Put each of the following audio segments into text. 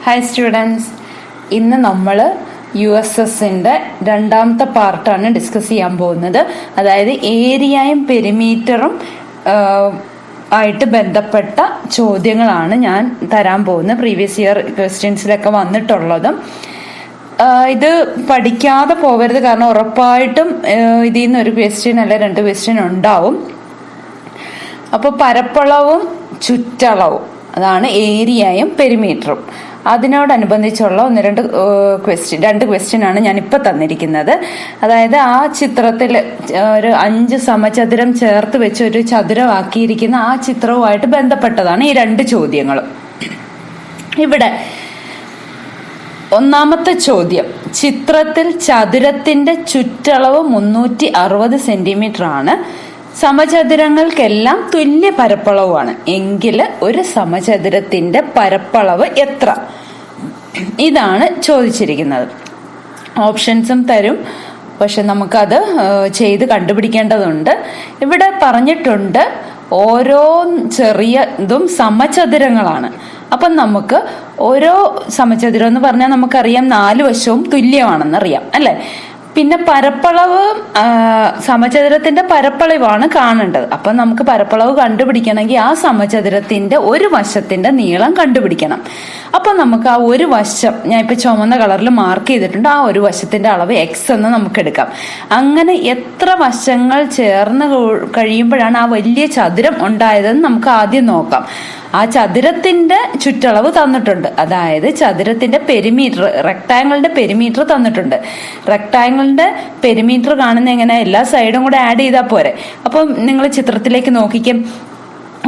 Hi students, ഇന്ന് നമ്മൾ USSന്റെ രണ്ടാമത്തെ പാർട്ടാണ് ഡിസ്കസ് ചെയ്യാൻ പോകുന്നത്. അതായത് ഏരിയയും പെരിമീറ്ററും ആയിട്ട് ബന്ധപ്പെട്ട ചോദ്യങ്ങളാണ് ഞാൻ തരാൻ പോകുന്നത്. പ്രീവിയസ് ഇയർ ക്വസ്റ്റ്യൻസിലൊക്കെ വന്നിട്ടുള്ളതും. ഇത് പഠിക്കാതെ പോകരുത്, കാരണം ഉറപ്പായിട്ടും ഇതിൽ നിന്ന് ഒരു ക്വസ്റ്റ്യൻ അല്ലെ 2 ക്വസ്റ്റ്യൻ ഉണ്ടാവും. അപ്പോൾ പരപ്പളവും ചുറ്റളവും, അതാണ് ഏരിയയും പെരിമീറ്ററും. അതിനോടനുബന്ധിച്ചുള്ള 2 ക്വസ്റ്റ്യൻ ആണ് ഞാൻ ഇപ്പൊ തന്നിരിക്കുന്നത്. അതായത് ആ ചിത്രത്തിൽ ഒരു 5 സമചതുരം ചേർത്ത് വെച്ച് ഒരു ചതുരമാക്കിയിരിക്കുന്ന ആ ചിത്രവുമായിട്ട് ബന്ധപ്പെട്ടതാണ് ഈ 2 ചോദ്യങ്ങളും. ഇവിടെ ഒന്നാമത്തെ ചോദ്യം, ചിത്രത്തിൽ ചതുരത്തിന്റെ ചുറ്റളവ് 360 സെന്റിമീറ്റർ ആണ്. സമചതുരങ്ങൾക്കെല്ലാം തുല്യ പരപ്പളവാണ് എങ്കിൽ ഒരു സമചതുരത്തിന്റെ പരപ്പളവ് എത്ര? ഇതാണ് ചോദിച്ചിരിക്കുന്നത്. ഓപ്ഷൻസും തരും, പക്ഷെ നമുക്കത് ചെയ്ത് കണ്ടുപിടിക്കേണ്ടതുണ്ട്. ഇവിടെ പറഞ്ഞിട്ടുണ്ട് ഓരോ ചെറിയതും സമചതുരങ്ങളാണ്. അപ്പം നമുക്ക് ഓരോ സമചതുരം എന്ന് പറഞ്ഞാൽ നമുക്കറിയാം 4 വശവും തുല്യമാണെന്നറിയാം അല്ലെ. പിന്നെ പരപ്പളവ്, സമചതുരത്തിന്റെ പരപ്പളവാണ് കാണേണ്ടത്. അപ്പൊ നമുക്ക് പരപ്പളവ് കണ്ടുപിടിക്കണമെങ്കിൽ ആ സമചതുരത്തിന്റെ ഒരു വശത്തിന്റെ നീളം കണ്ടുപിടിക്കണം. അപ്പൊ നമുക്ക് ആ ഒരു വശം, ഞാൻ ഇപ്പൊ ചുമന്ന കളറിൽ മാർക്ക് ചെയ്തിട്ടുണ്ട്, ആ ഒരു വശത്തിന്റെ അളവ് X എന്ന് നമുക്ക് എടുക്കാം. അങ്ങനെ എത്ര വശങ്ങൾ ചേർന്ന് കഴിയുമ്പോഴാണ് ആ വലിയ ചതുരം ഉണ്ടായതെന്ന് നമുക്ക് ആദ്യം നോക്കാം. ആ ചതുരത്തിന്റെ ചുറ്റളവ് തന്നിട്ടുണ്ട്, അതായത് ചതുരത്തിന്റെ പെരിമീറ്റർ, റെക്ടാങ്കിളിന്റെ പെരിമീറ്റർ തന്നിട്ടുണ്ട്. റെക്ടാങ്കിളിന്റെ പെരിമീറ്റർ കാണുന്ന എങ്ങനെ, എല്ലാ സൈഡും കൂടെ ആഡ് ചെയ്താൽ പോരെ. അപ്പം നിങ്ങൾ ചിത്രത്തിലേക്ക് നോക്കിക്കും,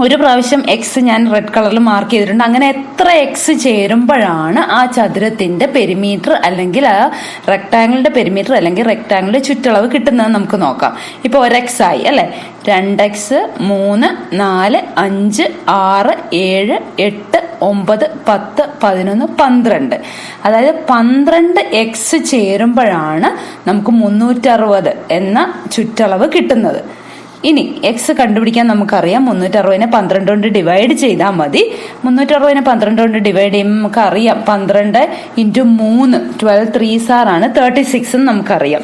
ഒരു പ്രാവശ്യം X ഞാൻ റെഡ് കളറിൽ മാർക്ക് ചെയ്തിട്ടുണ്ട്. അങ്ങനെ എത്ര X ചേരുമ്പോഴാണ് ആ ചതുരത്തിന്റെ പെരിമീറ്റർ അല്ലെങ്കിൽ ആ റെക്ടാങ്കിളിന്റെ പെരിമീറ്റർ അല്ലെങ്കിൽ റെക്ടാങ്കിളിന്റെ ചുറ്റളവ് കിട്ടുന്നത് നമുക്ക് നോക്കാം. ഇപ്പൊ 1x ആയി അല്ലെ, 2x, 3, 4, 5, 6, 7, 8, 9, 10, 11, 12. അതായത് 12x ചേരുമ്പോഴാണ് നമുക്ക് 360 എന്ന ചുറ്റളവ് കിട്ടുന്നത്. ഇനി X കണ്ടുപിടിക്കാൻ നമുക്കറിയാം, 360നെ 12 കൊണ്ട് ഡിവൈഡ് ചെയ്താൽ മതി. 360നെ 12 കൊണ്ട് ഡിവൈഡ് ചെയ്യുമ്പോൾ നമുക്കറിയാം 12 × 3 12 3s ആണ് 36 എന്ന് നമുക്കറിയാം.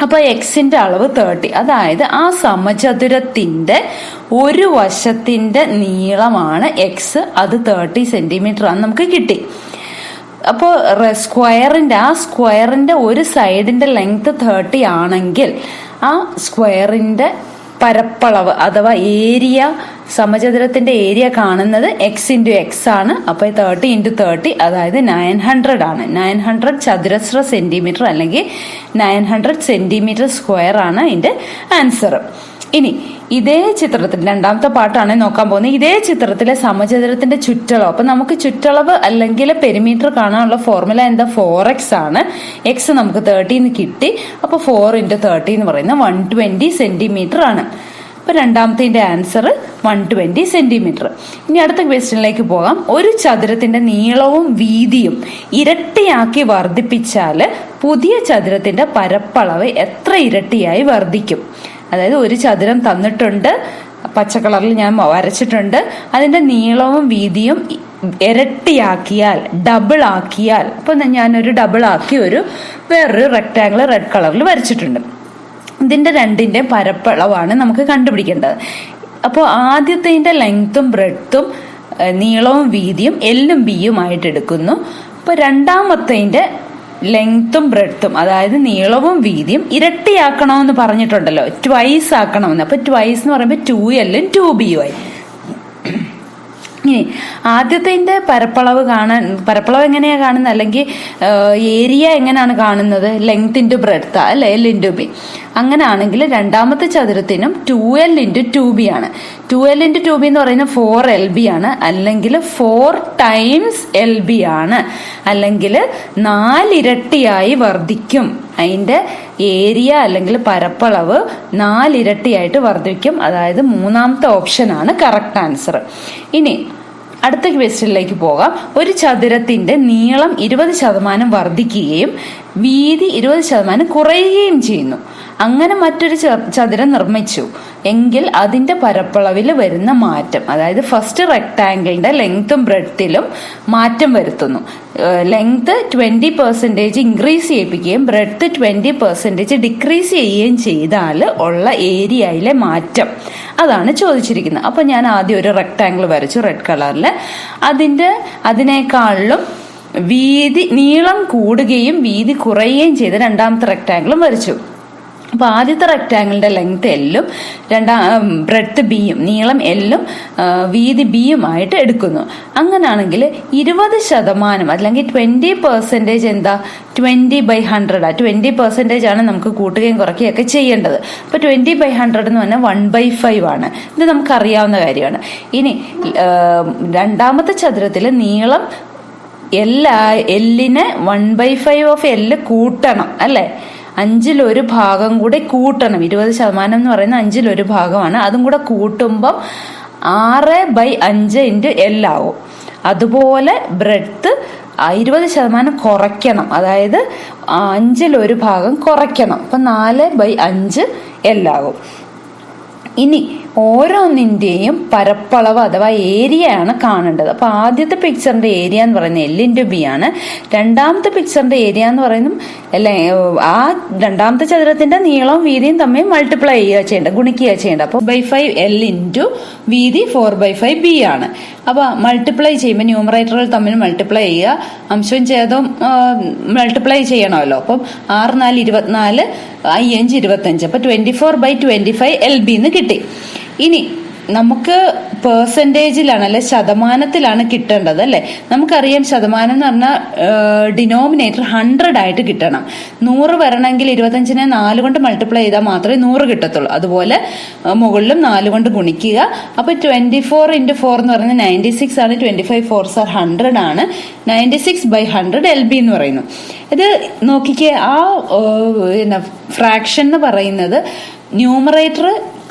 അപ്പൊ Xന്റെ അളവ് 30. അതായത് ആ സമചതുരത്തിന്റെ ഒരു വശത്തിന്റെ നീളമാണ് X, അത് 30 സെന്റിമീറ്റർ ആണ് നമുക്ക് കിട്ടി. അപ്പോൾ സ്ക്വയറിന്റെ ഒരു സൈഡിന്റെ ലെങ്ത് 30 ആണെങ്കിൽ ആ സ്ക്വയറിന്റെ പരപ്പളവ് അഥവാ ഏരിയ, സമചതുരത്തിന്റെ ഏരിയ കാണുന്നത് X × X ആണ്. അപ്പൊ 30 × 30 അതായത് 900 ആണ്. 900 ചതുരശ്ര സെന്റിമീറ്റർ അല്ലെങ്കിൽ 900 സെന്റിമീറ്റർ സ്ക്വയർ ആണ് ഇതിന്റെ ആൻസർ. ഇനി ഇതേ ചിത്രത്തിൽ രണ്ടാമത്തെ പാട്ടാണ് നോക്കാൻ പോകുന്നത്. ഇതേ ചിത്രത്തിലെ സമചതുരത്തിന്റെ ചുറ്റളവ്, അപ്പൊ നമുക്ക് ചുറ്റളവ് അല്ലെങ്കിൽ പെരിമീറ്റർ കാണാനുള്ള ഫോർമുല എന്താ? 4x ആണ്. X നമുക്ക് 30 എന്ന് കിട്ടി. അപ്പൊ 4 × 30 എന്ന് പറയുന്നത് 120 സെന്റിമീറ്റർ ആണ്. അപ്പൊ രണ്ടാമത്തെ ആൻസർ 120 സെന്റിമീറ്റർ. ഇനി അടുത്ത ക്വസ്റ്റ്യനിലേക്ക് പോകാം. ഒരു ചതുരത്തിന്റെ നീളവും വീതിയും ഇരട്ടിയാക്കി വർദ്ധിപ്പിച്ചാൽ പുതിയ ചതുരത്തിന്റെ പരപ്പളവ് എത്ര ഇരട്ടിയായി വർദ്ധിക്കും? അതായത് ഒരു ചതുരം തന്നിട്ടുണ്ട്, പച്ച കളറിൽ ഞാൻ വരച്ചിട്ടുണ്ട്. അതിന്റെ നീളവും വീതിയും ഇരട്ടിയാക്കിയാൽ, ഡബിൾ ആക്കിയാൽ, അപ്പൊ ഞാനൊരു ഡബിൾ ആക്കി വേറൊരു റെക്ടാങ്കിൾ റെഡ് കളറിൽ വരച്ചിട്ടുണ്ട്. ഇതിന്റെ രണ്ടിന്റെ പരപ്പളവാണ് നമുക്ക് കണ്ടുപിടിക്കേണ്ടത്. അപ്പോൾ ആദ്യത്തെ ലെങ്ത്തും ബ്രെഡ്ത്തും നീളവും വീതിയും L ഉം B യും ആയിട്ട് എടുക്കുന്നു. അപ്പൊ രണ്ടാമത്തെ ലെങ്ത്തും ബ്രെഡ്ത്തും, അതായത് നീളവും വീതിയും ഇരട്ടിയാക്കണമെന്ന് പറഞ്ഞിട്ടുണ്ടല്ലോ, ട്വൈസ് ആക്കണമെന്ന്. അപ്പൊ ട്വൈസ് എന്ന് പറയുമ്പോൾ 2L ഉം 2B യും ആയി. ഇനി ആദ്യത്തെ പരപ്പളവ് എങ്ങനെയാ കാണുന്നത്, അല്ലെങ്കിൽ ഏരിയ എങ്ങനെയാണ് കാണുന്നത്? ലെങ്ത് × ബ്രെഡ്ത്ത് അല്ലെ, L × B. അങ്ങനെ ആണെങ്കിൽ രണ്ടാമത്തെ ചതുരത്തിനും 2L × 2B ആണ്. 2L × 2B എന്ന് പറയുന്നത് 4LB ആണ്, അല്ലെങ്കിൽ 4 times LB ആണ്, അല്ലെങ്കിൽ 4 ഇരട്ടിയായി വർദ്ധിക്കും. അതിന്റെ ഏരിയ അല്ലെങ്കിൽ പരപ്പളവ് 4 ഇരട്ടിയായിട്ട് വർദ്ധിക്കും. അതായത് മൂന്നാമത്തെ ഓപ്ഷനാണ് കറക്റ്റ് ആൻസർ. ഇനി അടുത്ത ക്വസ്റ്റ്യനിലേക്ക് പോകാം. ഒരു ചതുരത്തിന്റെ നീളം 20% വർദ്ധിക്കുകയും വീതി 20% കുറയുകയും ചെയ്യുന്നു. അങ്ങനെ മറ്റൊരു ചതുരം നിർമ്മിച്ചു എങ്കിൽ അതിന്റെ പരപ്പളവിൽ വരുന്ന മാറ്റം, അതായത് ഫസ്റ്റ് റെക്ടാങ്കിളിന്റെ ലെങ്ത്തും ബ്രെഡ്ത്തിലും മാറ്റം വരുത്തുന്നു. ലെങ്ത് 20% ഇൻക്രീസ് ചെയ്യിപ്പിക്കുകയും ബ്രെഡ്ത്ത് 20% ഡിക്രീസ് ചെയ്യുകയും ചെയ്താൽ ഉള്ള ഏരിയയിലെ മാറ്റം, അതാണ് ചോദിച്ചിരിക്കുന്നത്. അപ്പൊ ഞാൻ ആദ്യം ഒരു റെക്ടാങ്കിൾ വരച്ചു റെഡ് കളറിൽ. അതിനേക്കാളിലും നീളം കൂടുകയും വീതി കുറയുകയും ചെയ്ത് രണ്ടാമത്തെ റെക്ടാങ്കിളും വരച്ചു. അപ്പൊ ആദ്യത്തെ റെക്ടാങ്കിളിന്റെ ലെങ്ത് എല്ലും ബ്രെഡ്ത്ത് ബിയും, നീളം എല്ലും വീതി ബിയും ആയിട്ട് എടുക്കുന്നു. അങ്ങനാണെങ്കിൽ 20% അല്ലെങ്കിൽ 20% എന്താ 20/100 20% ആണ് നമുക്ക് കൂട്ടുകയും കുറയ്ക്കുകയൊക്കെ ചെയ്യേണ്ടത്. അപ്പൊ 20/100 എന്ന് പറഞ്ഞാൽ 1/5 ആണ്. ഇത് നമുക്കറിയാവുന്ന കാര്യമാണ്. ഇനി രണ്ടാമത്തെ ചതുരത്തിൽ നീളം എല്ലിനെ 1/5 ഓഫ് എല്ല് കൂട്ടണം അല്ലെ, 1/5 ഭാഗം കൂടെ കൂട്ടണം. 20% എന്ന് പറയുന്നത് 1/5 ഭാഗമാണ്. അതും കൂടെ കൂട്ടുമ്പം 6/5 ഇൻറ്റു എല്ലാവും. അതുപോലെ ബ്രെഡ്ത്ത് 20% കുറയ്ക്കണം, അതായത് 1/5 ഭാഗം കുറയ്ക്കണം. അപ്പൊ 4/5 എല്ലാവും. ഇനി ഓരോന്നിന്റെയും പരപ്പളവ് അഥവാ ഏരിയ ആണ് കാണേണ്ടത്. അപ്പൊ ആദ്യത്തെ പിക്ചറിന്റെ ഏരിയ എന്ന് പറയുന്നത് L/B ആണ്. രണ്ടാമത്തെ പിക്ചറിന്റെ ഏരിയ എന്ന് പറയുന്നത് ആ രണ്ടാമത്തെ ചതുരത്തിന്റെ നീളവും വീതിയും തമ്മിൽ മൾട്ടിപ്ലൈ ചെയ്യുക ചെയ്യേണ്ടത്, ഗുണിക്കുക ചെയ്യേണ്ടത്. അപ്പൊ 4/5 L ഇൻറ്റു വീതി 4/5 B ആണ്. അപ്പൊ മൾട്ടിപ്ലൈ ചെയ്യുമ്പോൾ ന്യൂമറേറ്ററുകൾ തമ്മിൽ മൾട്ടിപ്ലൈ ചെയ്യുക, അംശവും ഛേദവും മൾട്ടിപ്ലൈ ചെയ്യണമല്ലോ. അപ്പം 6 4 24 5 25. അപ്പൊ 24/25 LB എന്ന് കിട്ടി. ഇനി നമുക്ക് പെർസെൻറ്റേജിലാണ് അല്ലെ ശതമാനത്തിലാണ് കിട്ടേണ്ടത് അല്ലെ. നമുക്കറിയാം ശതമാനം എന്ന് പറഞ്ഞാൽ ഡിനോമിനേറ്റർ 100 ആയിട്ട് കിട്ടണം. 100 വരണമെങ്കിൽ 25നെ 4 കൊണ്ട് മൾട്ടിപ്ലൈ ചെയ്താൽ മാത്രമേ 100 കിട്ടത്തുള്ളൂ. അതുപോലെ മുകളിലും 4 കൊണ്ട് ഗുണിക്കുക. അപ്പൊ 24 × 4 എന്ന് പറയുന്നത് 96 ആണ്. 25 4s are 100 ആണ്. 96/100 LB എന്ന് പറയുന്നു. ഇത് നോക്കിക്കേ, ആ ഫ്രാക്ഷൻ എന്ന് പറയുന്നത് ന്യൂമറേറ്റർ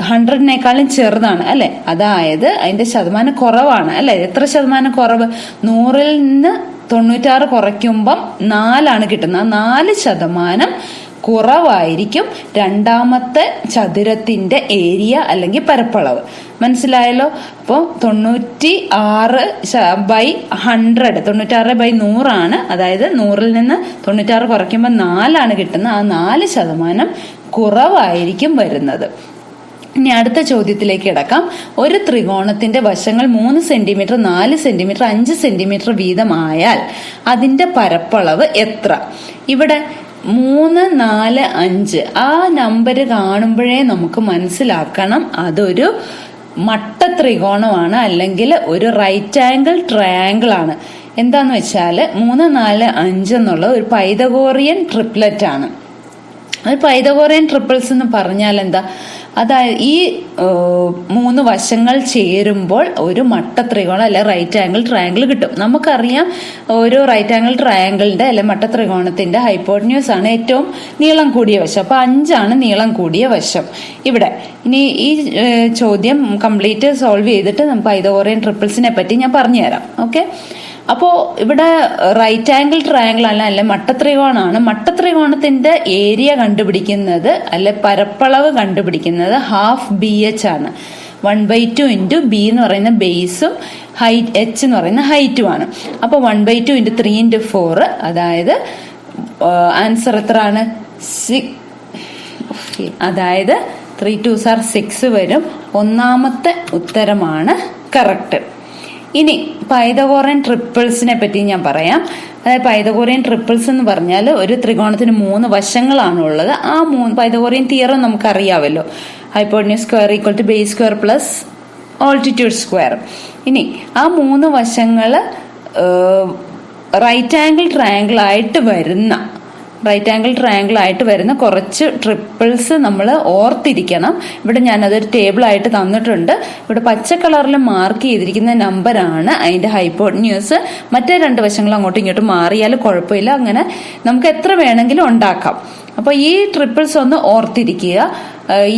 100-നേക്കാളും ചെറുതാണ് അല്ലെ, അതായത് അതിന്റെ ശതമാനം കുറവാണ് അല്ലെ. എത്ര ശതമാനം കുറവ്? 100-ൽ നിന്ന് 96 കുറയ്ക്കുമ്പം 4 കിട്ടുന്നത്. 4% കുറവായിരിക്കും രണ്ടാമത്തെ ചതുരത്തിന്റെ ഏരിയ അല്ലെങ്കിൽ പരപ്പളവ്. മനസ്സിലായല്ലോ? അപ്പോൾ 96/100 96/100 ആണ്. അതായത് 100-ൽ നിന്ന് 96 കുറയ്ക്കുമ്പോൾ 4 കിട്ടുന്നത്. ആ 4% കുറവായിരിക്കും വരുന്നത്. ഇനി അടുത്ത ചോദ്യത്തിലേക്ക് കിടക്കാം. ഒരു ത്രികോണത്തിന്റെ വശങ്ങൾ 3 സെന്റിമീറ്റർ 4 സെന്റിമീറ്റർ 5 സെന്റിമീറ്റർ വീതമായാൽ അതിന്റെ പരപ്പളവ് എത്ര? ഇവിടെ 3 4 5 ആ നമ്പർ കാണുമ്പോഴേ നമുക്ക് മനസ്സിലാക്കണം അതൊരു മട്ട ത്രികോണമാണ്, അല്ലെങ്കിൽ ഒരു റൈറ്റ് ആംഗിൾ ട്രയാംഗിൾ ആണ്. എന്താന്ന് വെച്ചാല് 3 4 5 എന്നുള്ള ഒരു പൈതഗോറിയൻ ട്രിപ്ലറ്റ് ആണ്. അത് പൈതഗോറിയൻ ട്രിപ്പിൾസ് എന്ന് പറഞ്ഞാൽ എന്താ? അതായത് ഈ 3 വശങ്ങൾ ചേരുമ്പോൾ ഒരു മട്ട ത്രികോണം അല്ലെ റൈറ്റ് ആംഗിൾ ട്രയാംഗിൾ കിട്ടും. നമുക്കറിയാം ഒരു റൈറ്റ് ആംഗിൾ ട്രയാംഗിളിന്റെ അല്ലെ മട്ട ത്രികോണത്തിന്റെ ഹൈപ്പോട്ടന്യൂസ് ആണ് ഏറ്റവും നീളം കൂടിയ വശം. അപ്പൊ 5 ആണ് നീളം കൂടിയ വശം ഇവിടെ. ഇനി ഈ ചോദ്യം കംപ്ലീറ്റ് സോൾവ് ചെയ്തിട്ട് നമുക്ക് പൈതഗോറിയൻ ട്രിപ്പിൾസിനെ പറ്റി ഞാൻ പറഞ്ഞുതരാം. ഓക്കെ, അപ്പോ ഇവിടെ റൈറ്റ് ആംഗിൾ ട്രയാംഗിൾ അല്ല മട്ടത്രികോണാണ്. മട്ടത്രികോണത്തിന്റെ ഏരിയ കണ്ടുപിടിക്കുന്നത് അല്ലെ പരപ്പളവ് കണ്ടുപിടിക്കുന്നത് ½ ആണ്. 1/2 ഇൻറ്റു B എന്ന് പറയുന്ന ബേസും H എന്ന് പറയുന്ന ഹൈറ്റുമാണ്. അപ്പൊ 1/2 ഇൻറ്റു 3 ഇൻറ്റു 4, അതായത് ആൻസർ എത്രയാണ്? 6. അതായത് 3 2s are 6 വരും. ഒന്നാമത്തെ ഉത്തരമാണ് കറക്റ്റ്. ഇനി പൈതഗോറിയൻ ട്രിപ്പിൾസിനെ പറ്റി ഞാൻ പറയാം. അതായത് പൈതഗോറിയൻ ട്രിപ്പിൾസ് എന്ന് പറഞ്ഞാൽ ഒരു ത്രികോണത്തിന് 3 വശങ്ങളാണ് ഉള്ളത്. ആ പൈതഗോറിയൻ തിയറം നമുക്കറിയാമല്ലോ. Hypotenuse square equal to base square plus altitude square. ഇനി ആ 3 വശങ്ങൾ റൈറ്റ് ആംഗിൾ ട്രയാംഗിൾ ആയിട്ട് വരുന്ന കുറച്ച് ട്രിപ്പിൾസ് നമ്മൾ ഓർത്തിരിക്കണം. ഇവിടെ ഞാനതൊരു ടേബിൾ ആയിട്ട് തന്നിട്ടുണ്ട്. ഇവിടെ പച്ച കളറിൽ മാർക്ക് ചെയ്തിരിക്കുന്ന നമ്പറാണ് അതിന്റെ ഹൈപ്പോട്ടന്യൂസ്. മറ്റേ 2 വശങ്ങൾ അങ്ങോട്ടും ഇങ്ങോട്ടും മാറിയാൽ കുഴപ്പമില്ല. അങ്ങനെ നമുക്ക് എത്ര വേണമെങ്കിലും ഉണ്ടാക്കാം. അപ്പൊ ഈ ട്രിപ്പിൾസ് ഒന്ന് ഓർത്തിരിക്കുക.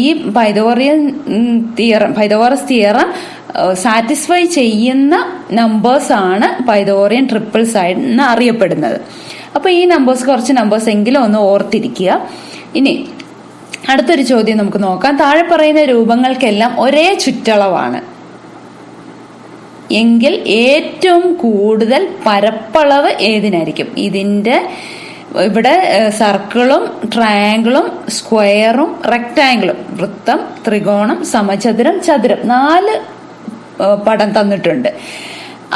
ഈ പൈതഗോറസ് തിയറം സാറ്റിസ്ഫൈ ചെയ്യുന്ന നമ്പേഴ്സ് ആണ് പൈതഗോറിയൻ ട്രിപ്പിൾസ് ആയിട്ട് അറിയപ്പെടുന്നത്. അപ്പൊ ഈ നമ്പേഴ്സ് കുറച്ച് നമ്പേഴ്സ് എങ്കിലും ഒന്ന് ഓർത്തിരിക്കുക. ഇനി അടുത്തൊരു ചോദ്യം നമുക്ക് നോക്കാം. താഴെ പറയുന്ന രൂപങ്ങൾക്കെല്ലാം ഒരേ ചുറ്റളവാണ് എങ്കിൽ ഏറ്റവും കൂടുതൽ പരപ്പളവ് ഏതിനായിരിക്കും? ഇവിടെ സർക്കിളും ട്രയാങ്കിളും സ്ക്വയറും റെക്ടാങ്കിളും, വൃത്തം, ത്രികോണം, സമചതുരം, ചതുരം 4 പടം തന്നിട്ടുണ്ട്.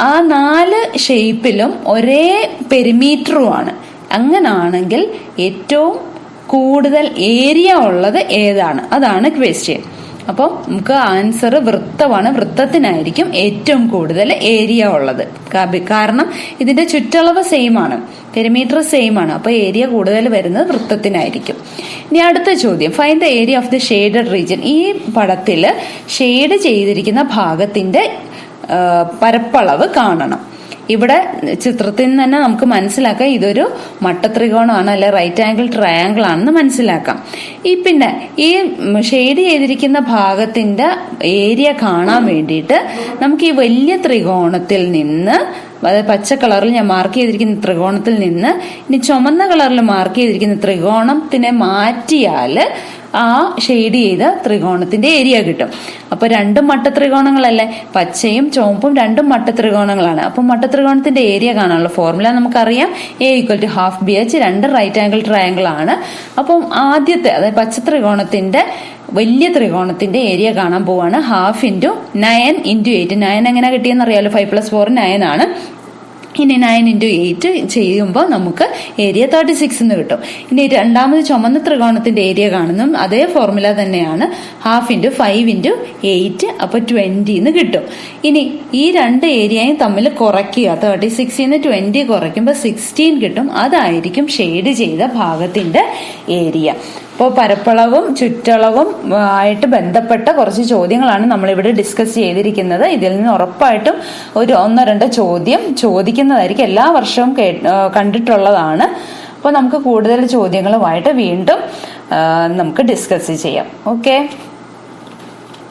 ആ 4 ഷേപ്പിലും ഒരേ പെരിമീറ്ററുമാണ്. അങ്ങനാണെങ്കിൽ ഏറ്റവും കൂടുതൽ ഏരിയ ഉള്ളത് ഏതാണ്? അതാണ് ക്വസ്റ്റ്യൻ. അപ്പം നമുക്ക് ആൻസർ വൃത്തമാണ്. വൃത്തത്തിനായിരിക്കും ഏറ്റവും കൂടുതൽ ഏരിയ ഉള്ളത്. കാരണം ഇതിന്റെ ചുറ്റളവ് സെയിം ആണ്, പെരിമീറ്റർ സെയിം ആണ്. അപ്പൊ ഏരിയ കൂടുതൽ വരുന്നത് വൃത്തത്തിനായിരിക്കും. ഇനി അടുത്ത ചോദ്യം, find the area of the shaded region. ഈ പടത്തില് ഷെയ്ഡ് ചെയ്തിരിക്കുന്ന ഭാഗത്തിന്റെ പരപ്പളവ് കാണണം. ഇവിടെ ചിത്രത്തിൽ നിന്ന് തന്നെ നമുക്ക് മനസ്സിലാക്കാം ഇതൊരു മട്ടത്രികോണമാണ്, അല്ലെ റൈറ്റ് ആംഗിൾ ട്രയാങ്കിൾ ആണെന്ന് മനസ്സിലാക്കാം. പിന്നെ ഈ ഷെയ്ഡ് ചെയ്തിരിക്കുന്ന ഭാഗത്തിന്റെ ഏരിയ കാണാൻ വേണ്ടിയിട്ട് നമുക്ക് ഈ വലിയ ത്രികോണത്തിൽ നിന്ന്, അതായത് പച്ച കളറിൽ ഞാൻ മാർക്ക് ചെയ്തിരിക്കുന്ന ത്രികോണത്തിൽ നിന്ന് ഇനി ചുമന്ന കളറിൽ മാർക്ക് ചെയ്തിരിക്കുന്ന ത്രികോണത്തിനെ മാറ്റിയാല് ആ ഷെയ്ഡ് ചെയ്ത ത്രികോണത്തിന്റെ ഏരിയ കിട്ടും. അപ്പൊ രണ്ടും മട്ടത്രികോണങ്ങളല്ലേ, പച്ചയും ചുവപ്പും രണ്ടും മട്ടത്രികോണങ്ങളാണ്. അപ്പൊ മട്ടത്രികോണത്തിന്റെ ഏരിയ കാണാനുള്ള ഫോർമുല നമുക്കറിയാം, A=12BH. 2 റൈറ്റ് ആംഗിൾ ട്രയാങ്കിൾ ആണ്. അപ്പം ആദ്യത്തെ, അതായത് പച്ച ത്രികോണത്തിന്റെ വലിയ ത്രികോണത്തിന്റെ ഏരിയ കാണാൻ പോവാണ്. 12 × 9 × 8. 9 എങ്ങനെ കിട്ടിയെന്ന് അറിയാലോ, 5 + 4 9 ആണ്. ഇനി 9 × 8 ചെയ്യുമ്പോൾ നമുക്ക് ഏരിയ 36 എന്ന് കിട്ടും. ഇനി രണ്ടാമത് ചുമന്ന ത്രികോണത്തിന്റെ ഏരിയ കാണുന്നു, അതേ ഫോർമുല തന്നെയാണ്, 12 × 5 × 8, അപ്പൊ 20 എന്ന് കിട്ടും. ഇനി ഈ 2 ഏരിയയും തമ്മിൽ കുറയ്ക്കുക, 36 ന്ന് 20 കുറയ്ക്കുമ്പോൾ 16 കിട്ടും. അതായിരിക്കും ഷെയ്ഡ് ചെയ്ത ഭാഗത്തിന്റെ ഏരിയ. അപ്പോൾ പരപ്പളവും ചുറ്റളവും ആയിട്ട് ബന്ധപ്പെട്ട കുറച്ച് ചോദ്യങ്ങളാണ് നമ്മളിവിടെ ഡിസ്കസ് ചെയ്തിരിക്കുന്നത്. ഇതിൽ നിന്ന് ഉറപ്പായിട്ടും ഒരു 1-2 ചോദ്യം ചോദിക്കുന്നതായിരിക്കും. എല്ലാ വർഷവും കണ്ടിട്ടുള്ളതാണ്. അപ്പോൾ നമുക്ക് കൂടുതൽ ചോദ്യങ്ങളുമായിട്ട് വീണ്ടും നമുക്ക് ഡിസ്കസ് ചെയ്യാം. ഓക്കെ.